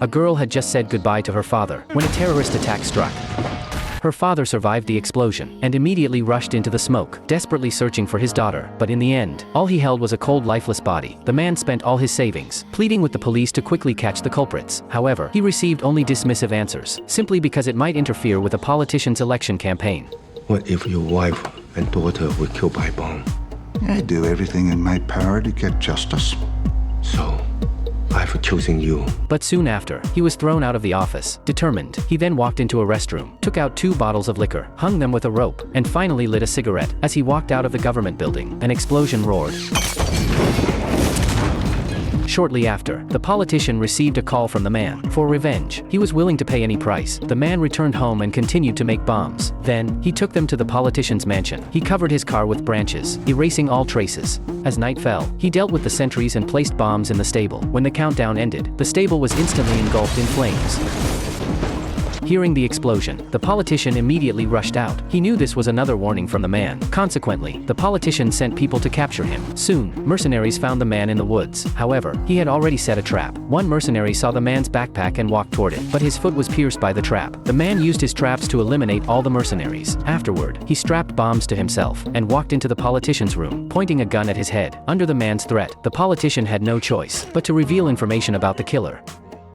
A girl had just said goodbye to her father when a terrorist attack struck. Her father survived the explosion and immediately rushed into the smoke, desperately searching for his daughter, but in the end, all he held was a cold, lifeless body. The man spent all his savings, pleading with the police to quickly catch the culprits. However, he received only dismissive answers, simply because it might interfere with a politician's election campaign. What if your wife and daughter were killed by bomb? I do everything in my power to get justice. So, I've chosen you. But soon after, he was thrown out of the office, determined. He then walked into a restroom, took out 2 bottles of liquor, hung them with a rope, and finally lit a cigarette. As he walked out of the government building, an explosion roared. Shortly after, the politician received a call from the man. For revenge, he was willing to pay any price. The man returned home and continued to make bombs. Then, he took them to the politician's mansion. He covered his car with branches, erasing all traces. As night fell, he dealt with the sentries and placed bombs in the stable. When the countdown ended, the stable was instantly engulfed in flames. Hearing the explosion, the politician immediately rushed out. He knew this was another warning from the man. Consequently, the politician sent people to capture him. Soon, mercenaries found the man in the woods. However, he had already set a trap. One mercenary saw the man's backpack and walked toward it, but his foot was pierced by the trap. The man used his traps to eliminate all the mercenaries. Afterward, he strapped bombs to himself and walked into the politician's room, pointing a gun at his head. Under the man's threat, the politician had no choice but to reveal information about the killer.